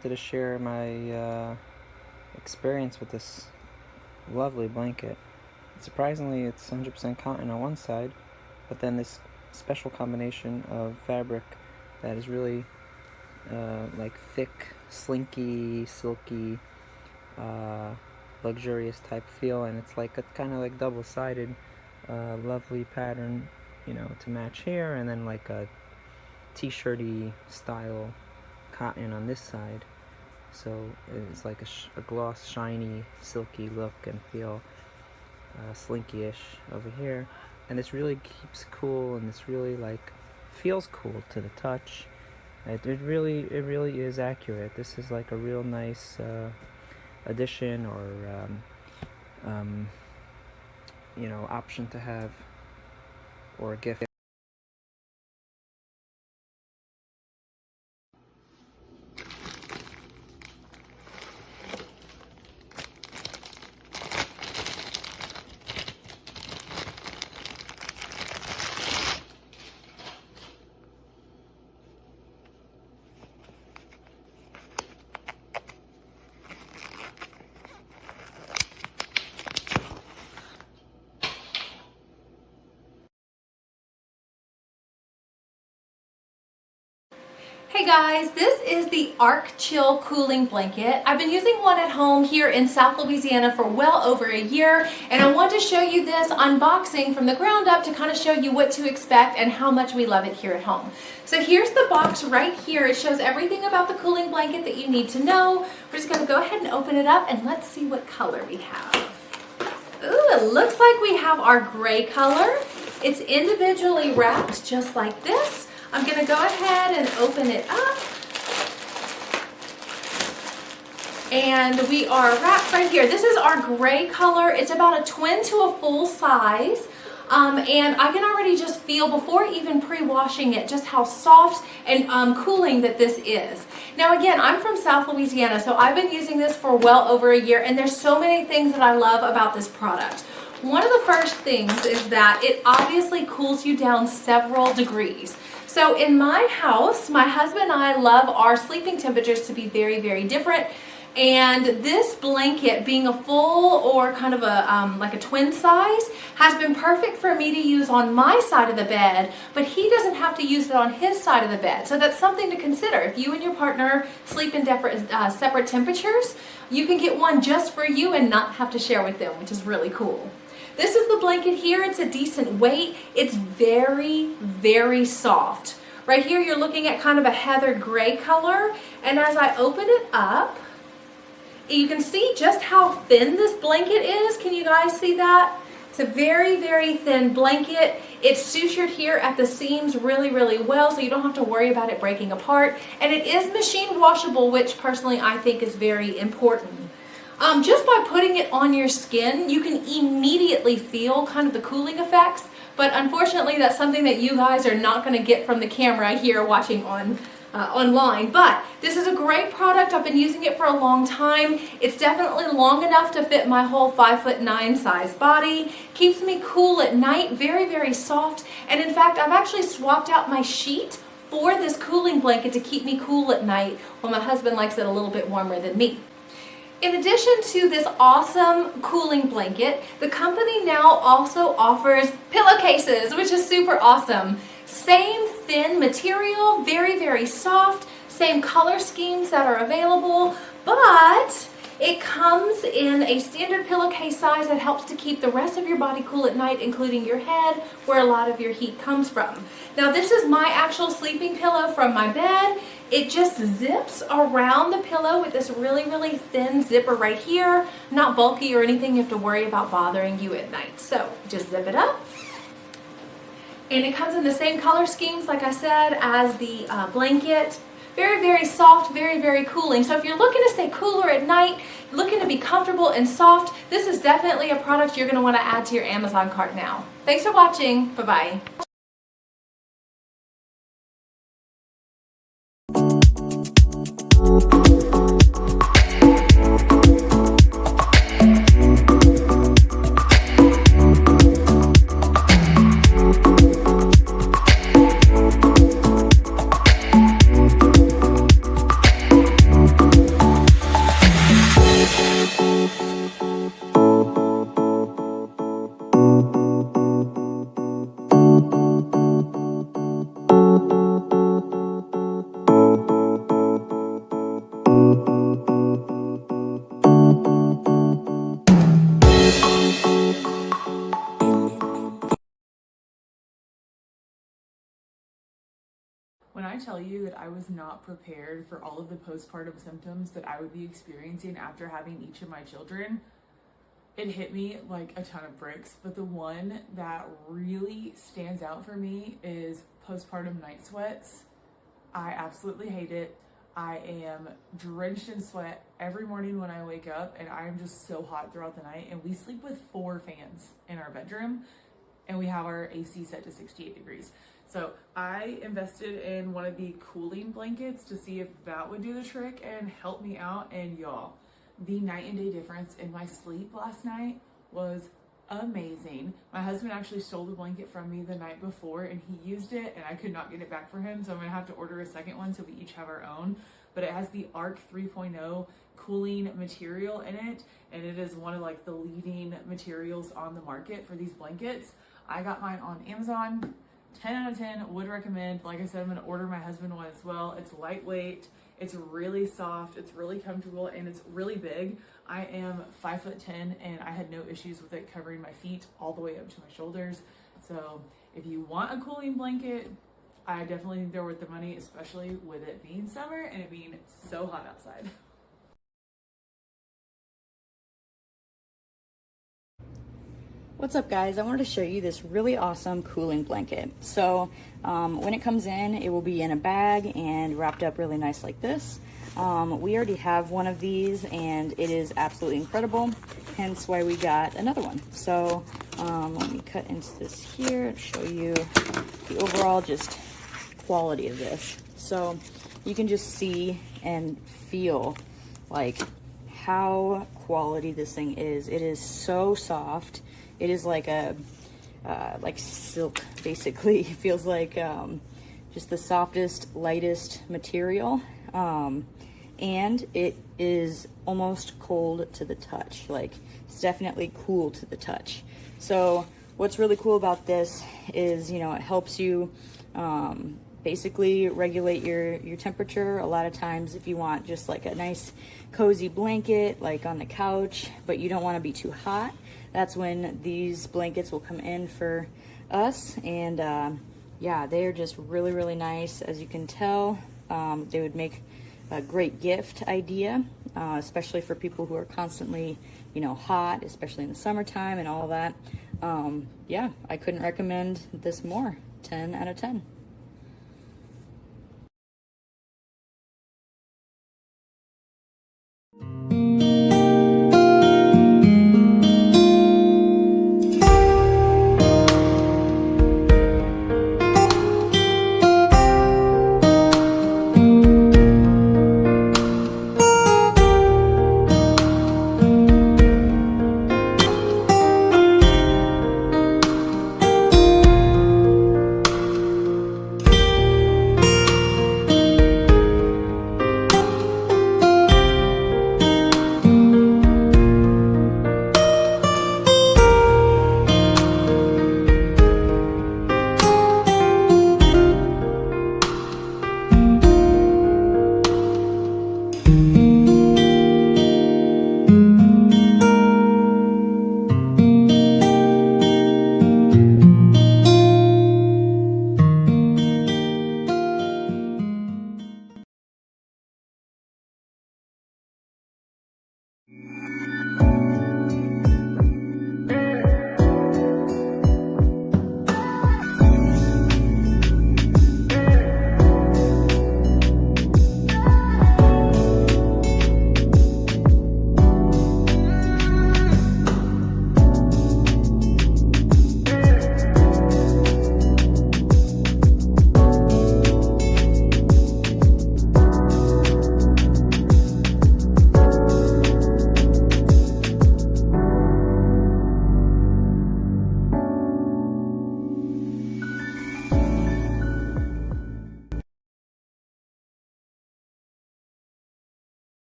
wanted to share my experience with this lovely blanket. Surprisingly, it's 100% cotton on one side, but then this special combination of fabric that is really like thick, slinky, silky, luxurious type feel, and it's like a kind of like double-sided lovely pattern, you know, to match here, and then like a t-shirty style cotton on this side. So it's like a gloss, shiny, silky look and feel, slinky-ish over here. And this really keeps cool, and this really like feels cool to the touch. It really is accurate. This is like a real nice addition or you know, option to have, or a gift. Hey guys, this is the Arc Chill cooling blanket. I've been using one at home here in South Louisiana for well over a year, and I want to show you this unboxing from the ground up to kind of show you what to expect and how much we love it here at home. So here's the box right here. It shows everything about the cooling blanket that you need to know. We're just going to go ahead and open it up and let's see what color we have. Ooh, it looks like we have our gray color. It's individually wrapped just like this. I'm going to go ahead and open it up. And we are wrapped right here. This is our gray color. It's about a twin to a full size. And I can already just feel, before even pre-washing it, just how soft and cooling that this is. Now again, I'm from South Louisiana, so I've been using this for well over a year, and there's so many things that I love about this product. One of the first things is that it obviously cools you down several degrees. So in my house, my husband and I love our sleeping temperatures to be very, very different. And this blanket, being a full or kind of a like a twin size, has been perfect for me to use on my side of the bed, but he doesn't have to use it on his side of the bed. So that's something to consider. If you and your partner sleep in separate temperatures, you can get one just for you and not have to share with them, which is really cool. This is the blanket here. It's a decent weight. It's very, very soft. Right here, you're looking at kind of a heather gray color. And as I open it up, you can see just how thin this blanket is. Can you guys see that? It's a very, very thin blanket. It's sutured here at the seams really, really well, so you don't have to worry about it breaking apart. And it is machine washable, which personally I think is very important. Just by putting it on your skin, you can immediately feel kind of the cooling effects, but unfortunately that's something that you guys are not going to get from the camera here watching online. But this is a great product. I've been using it for a long time. It's definitely long enough to fit my whole 5'9" size body. Keeps me cool at night, very, very soft. And in fact, I've actually swapped out my sheet for this cooling blanket to keep me cool at night, while my husband likes it a little bit warmer than me. In addition to this awesome cooling blanket, the company now also offers pillowcases, which is super awesome. Same thin material, very, very soft, same color schemes that are available, but it comes in a standard pillowcase size that helps to keep the rest of your body cool at night, including your head, where a lot of your heat comes from. Now, this is my actual sleeping pillow from my bed. It just zips around the pillow with this really, really thin zipper right here. Not bulky or anything you have to worry about bothering you at night. So just zip it up. And it comes in the same color schemes, like I said, as the blanket. Very, very soft, very, very cooling. So if you're looking to stay cooler at night, looking to be comfortable and soft, this is definitely a product you're going to want to add to your Amazon cart now. Thanks for watching. Bye-bye. tell you that I was not prepared for all of the postpartum symptoms that I would be experiencing after having each of my children, it hit me like a ton of bricks. But the one that really stands out for me is postpartum night sweats. I absolutely hate it. I am drenched in sweat every morning when I wake up, and I am just so hot throughout the night. And we sleep with 4 fans in our bedroom, and we have our AC set to 68 degrees. So I invested in one of the cooling blankets to see if that would do the trick and help me out. And y'all, the night and day difference in my sleep last night was amazing. My husband actually stole the blanket from me the night before, and he used it, and I could not get it back for him, so I'm gonna have to order a second one so we each have our own. But it has the Arc 3.0 cooling material in it, and it is one of like the leading materials on the market for these blankets. I got mine on Amazon. 10 out of 10, would recommend. Like I said, I'm gonna order my husband one as well. It's lightweight, it's really soft, it's really comfortable, and it's really big. I am 5'10", and I had no issues with it covering my feet all the way up to my shoulders. So if you want a cooling blanket, I definitely think they're worth the money, especially with it being summer and it being so hot outside. What's up, guys? I wanted to show you this really awesome cooling blanket. So when it comes in, it will be in a bag and wrapped up really nice like this. We already have one of these and it is absolutely incredible, hence why we got another one. So let me cut into this here and show you the overall just quality of this. So you can just see and feel like how quality this thing is. It is so soft. It is like a like silk, basically. It feels like just the softest, lightest material, and it is almost cold to the touch. Like, it's definitely cool to the touch. So what's really cool about this is, you know, it helps you basically regulate your temperature. A lot of times if you want just like a nice cozy blanket like on the couch, but you don't want to be too hot, that's when these blankets will come in for us. And yeah, they're just really, really nice. As you can tell, they would make a great gift idea, especially for people who are constantly, you know, hot, especially in the summertime and all that. Yeah, I couldn't recommend this more. 10 out of 10.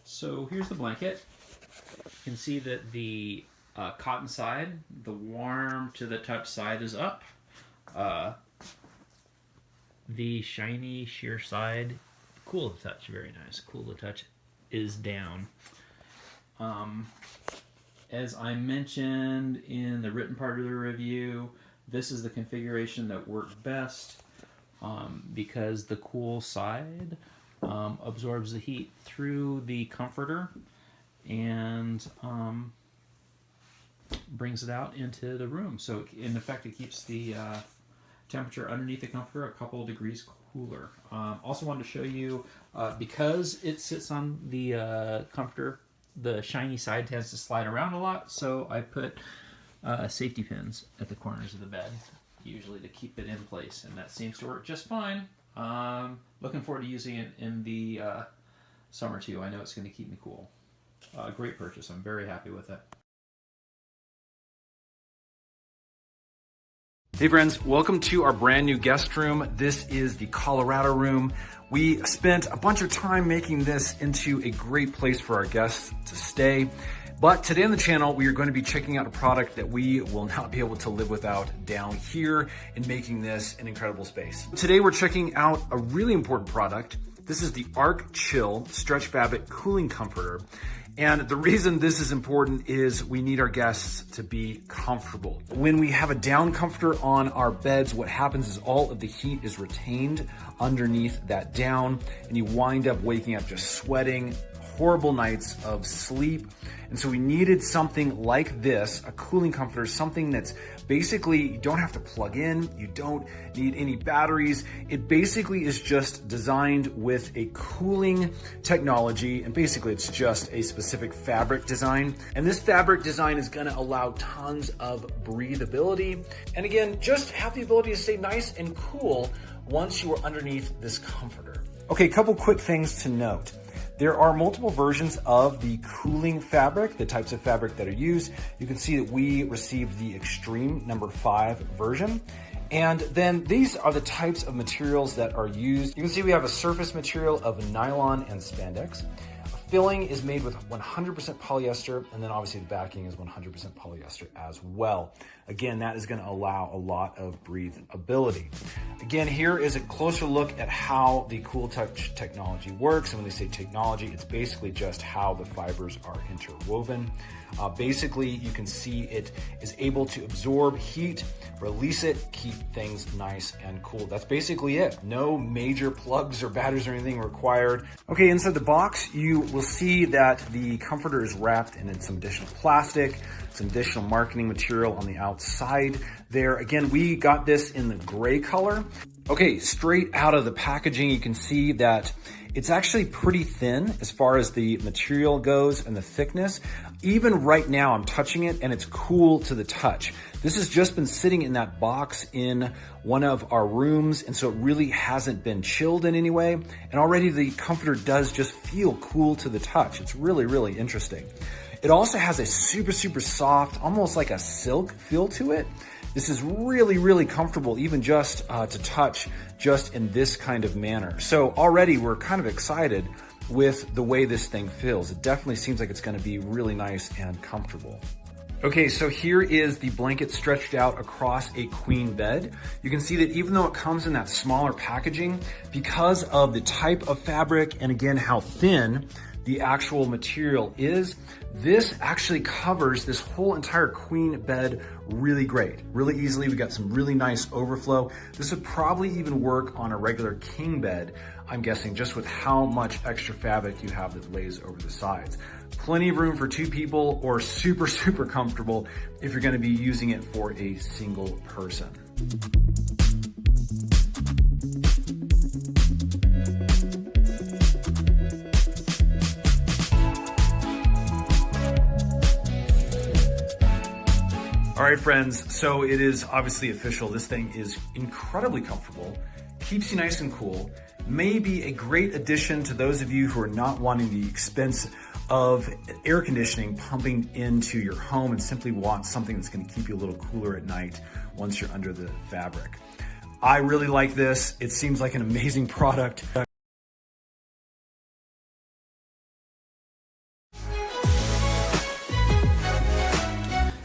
So here's the blanket. You can see that the cotton side, the warm to the touch side is up. The shiny sheer side, cool to touch, very nice, cool to touch, is down. As I mentioned in the written part of the review, this is the configuration that worked best. because the cool side absorbs the heat through the comforter and brings it out into the room. So in effect, it keeps the temperature underneath the comforter a couple of degrees cooler. Also wanted to show you, because it sits on the comforter, the shiny side tends to slide around a lot, so I put safety pins at the corners of the bed, usually to keep it in place, and that seems to work just fine. Looking forward to using it in the summer too. I know it's going to keep me cool. Great purchase. I'm very happy with it. Hey friends, welcome to our brand new guest room. This is the Colorado room. We spent a bunch of time making this into a great place for our guests to stay. But today on the channel, we are going to be checking out a product that we will not be able to live without down here and making this an incredible space. Today we're checking out a really important product. This is the Arc Chill Stretch Fabric Cooling Comforter. And the reason this is important is we need our guests to be comfortable. When we have a down comforter on our beds, what happens is all of the heat is retained underneath that down, and you wind up waking up just sweating, horrible nights of sleep. And so we needed something like this, a cooling comforter, something that's basically, you don't have to plug in, you don't need any batteries. It basically is just designed with a cooling technology, and basically it's just a specific fabric design. And this fabric design is gonna allow tons of breathability, and again, just have the ability to stay nice and cool once you are underneath this comforter. Okay, a couple quick things to note. There are multiple versions of the cooling fabric, the types of fabric that are used. You can see that we received the Extreme #5 version. And then these are the types of materials that are used. You can see we have a surface material of nylon and spandex. Filling is made with 100% polyester, and then obviously the backing is 100% polyester as well. Again, that is going to allow a lot of breathability. Again, here is a closer look at how the Cool Touch technology works. And when they say technology, it's basically just how the fibers are interwoven. Basically, you can see it is able to absorb heat, release it, keep things nice and cool. That's basically it. No major plugs or batteries or anything required. Okay, inside the box, you will see that the comforter is wrapped in some additional plastic, some additional marketing material on the outside there. Again, we got this in the gray color. Okay, straight out of the packaging, you can see that it's actually pretty thin as far as the material goes and the thickness. Even right now, I'm touching it and it's cool to the touch. This has just been sitting in that box in one of our rooms, and so it really hasn't been chilled in any way. And already the comforter does just feel cool to the touch. It's really, really interesting. It also has a super, super soft, almost like a silk feel to it. This is really, really comfortable, even just to touch just in this kind of manner. So already we're kind of excited with the way this thing feels. It definitely seems like it's gonna be really nice and comfortable. Okay, so here is the blanket stretched out across a queen bed. You can see that even though it comes in that smaller packaging, because of the type of fabric and again, how thin the actual material is, this actually covers this whole entire queen bed really great, really easily. We got some really nice overflow. This would probably even work on a regular king bed, I'm guessing, just with how much extra fabric you have that lays over the sides. Plenty of room for 2 people, or super, super comfortable if you're gonna be using it for a single person. All right, friends, so it is obviously official. This thing is incredibly comfortable, keeps you nice and cool, may be a great addition to those of you who are not wanting the expense of air conditioning pumping into your home and simply want something that's gonna keep you a little cooler at night once you're under the fabric. I really like this. It seems like an amazing product.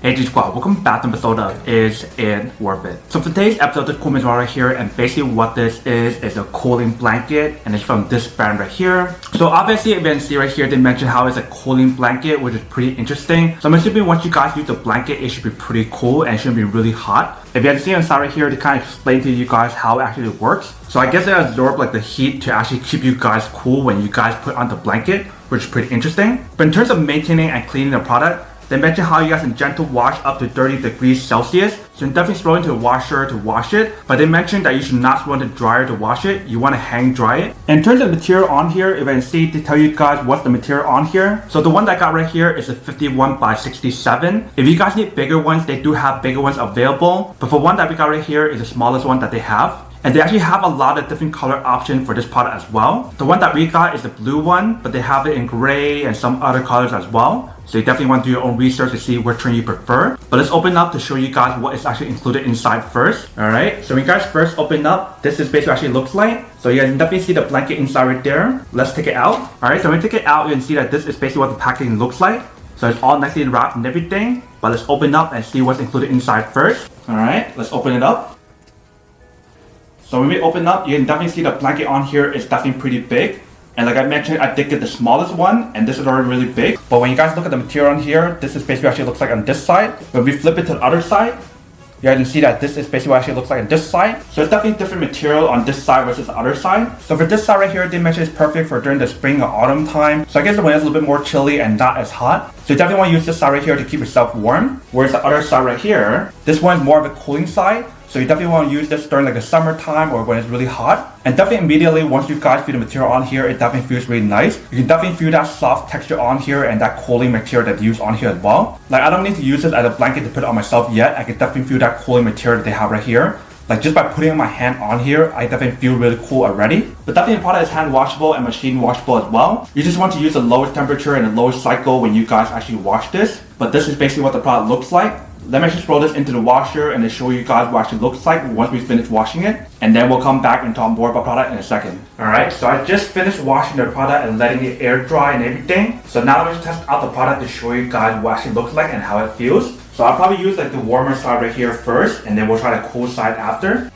Hey G Squad, welcome back to an episode of Is It Worth It? So today's episode is cool right here, and basically what this is a cooling blanket, and it's from this brand right here. So obviously, if you can see right here, they mentioned how it's a cooling blanket, which is pretty interesting. So I'm assuming once you guys use the blanket, it should be pretty cool and it shouldn't be really hot. If you can see inside right here, they kind of explain to you guys how it actually works. So I guess it absorbs like the heat to actually keep you guys cool when you guys put on the blanket, which is pretty interesting. But in terms of maintaining and cleaning the product, they mention how you guys can gentle wash up to 30 degrees Celsius. So you definitely throw it into the washer to wash it. But they mentioned that you should not throw it into the dryer to wash it. You want to hang dry it. And in terms of the material on here, if I can see to tell you guys what's the material on here. So the one that I got right here is a 51 by 67. If you guys need bigger ones, they do have bigger ones available. But for one that we got right here is the smallest one that they have. And they actually have a lot of different color options for this product as well. The one that we got is the blue one, but they have it in gray and some other colors as well. So you definitely want to do your own research to see which one you prefer. But let's open up to show you guys what is actually included inside first. Alright, so when you guys first open up, this is basically what it actually looks like. So you guys can definitely see the blanket inside right there. Let's take it out. Alright, so when you take it out, you can see that this is basically what the packaging looks like. So it's all nicely wrapped and everything. But let's open up and see what's included inside first. Alright, let's open it up. So when we open up, you can definitely see the blanket on here is definitely pretty big. And like I mentioned, I did get the smallest one, and this is already really big. But when you guys look at the material on here, this is basically what it actually looks like on this side. When we flip it to the other side, you guys can see that this is basically what it actually looks like on this side. So it's definitely different material on this side versus the other side. So for this side right here, they mentioned it's perfect for during the spring or autumn time. So I guess when it's a little bit more chilly and not as hot. So you definitely want to use this side right here to keep yourself warm. Whereas the other side right here, this one is more of a cooling side. So you definitely want to use this during like the summertime or when it's really hot. And definitely immediately once you guys feel the material on here, it definitely feels really nice. You can definitely feel that soft texture on here and that cooling material that they use on here as well. Like I don't need to use it as a blanket to put it on myself yet. I can definitely feel that cooling material that they have right here. Like just by putting my hand on here, I definitely feel really cool already. But definitely the product is hand washable and machine washable as well. You just want to use the lowest temperature and the lowest cycle when you guys actually wash this. But this is basically what the product looks like. Let me just throw this into the washer and then show you guys what it actually looks like once we finish washing it. And then we'll come back and talk more about the product in a second. Alright, so I just finished washing the product and letting it air dry and everything. So now let me test out the product to show you guys what it actually looks like and how it feels. So I'll probably use like the warmer side right here first, and then we'll try the cool side after.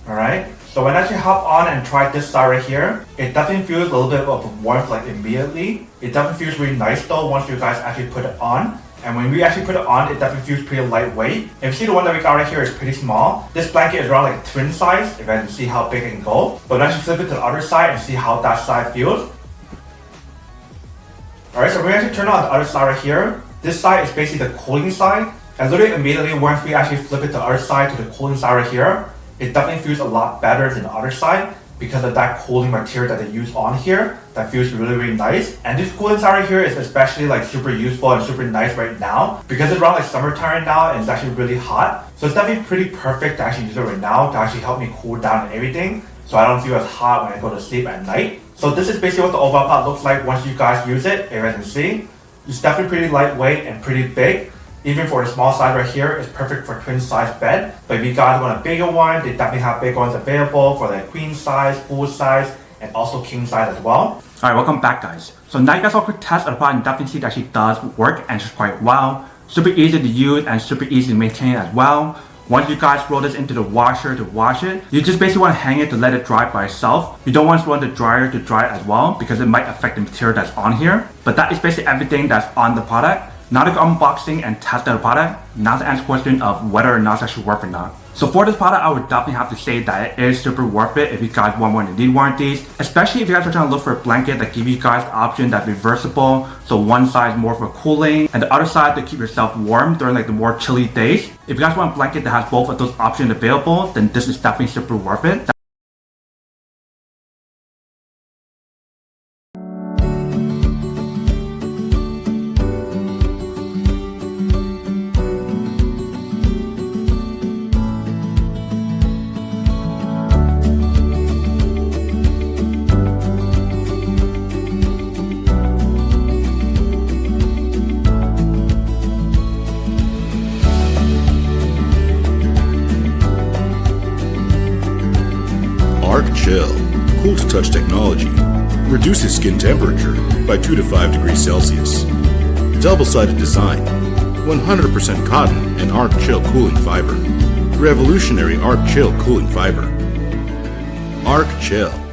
Alright, so when I actually hop on and try this side right here, it definitely feels a little bit of warmth like immediately. It definitely feels really nice though once you guys actually put it on. And when we actually put it on, it definitely feels pretty lightweight. If you see the one that we got right here is pretty small. This blanket is around like a twin size, if I can see how big it can go. But let's flip it to the other side and see how that side feels. Alright, so we actually turn on the other side right here. This side is basically the cooling side. And literally immediately once we actually flip it to the other side to the cooling side right here, it definitely feels a lot better than the other side because of that cooling material that they use on here. That feels really, really nice. And this cooling side right here is especially like super useful and super nice right now because it's around like summertime right now and it's actually really hot. So it's definitely pretty perfect to actually use it right now to actually help me cool down and everything. So I don't feel as hot when I go to sleep at night. So this is basically what the overall product looks like once you guys use it. If you can see, it's definitely pretty lightweight and pretty big. Even for the small size right here, it's perfect for twin size bed. But if you guys want a bigger one, they definitely have big ones available for the queen size, full size, and also king size as well. Alright, welcome back guys. So now you guys saw a quick test of the product and definitely see that actually does work and it's quite well. Super easy to use and super easy to maintain as well. Once you guys throw this into the washer to wash it, you just basically want to hang it to let it dry by itself. You don't want to throw it in the dryer to dry as well because it might affect the material that's on here. But that is basically everything that's on the product. Now to unboxing and test the product, now to answer the question of whether or not it's actually worth it or not. So for this product, I would definitely have to say that it is super worth it if you guys want one and need one of these. Especially if you guys are trying to look for a blanket that gives you guys the option that's reversible. So one side more for cooling and the other side to keep yourself warm during like the more chilly days. If you guys want a blanket that has both of those options available, then this is definitely super worth it. Chill, cool to touch technology, reduces skin temperature by 2 to 5 degrees Celsius. Double-sided design, 100% cotton and Arc Chill cooling fiber. Revolutionary Arc Chill cooling fiber. Arc Chill.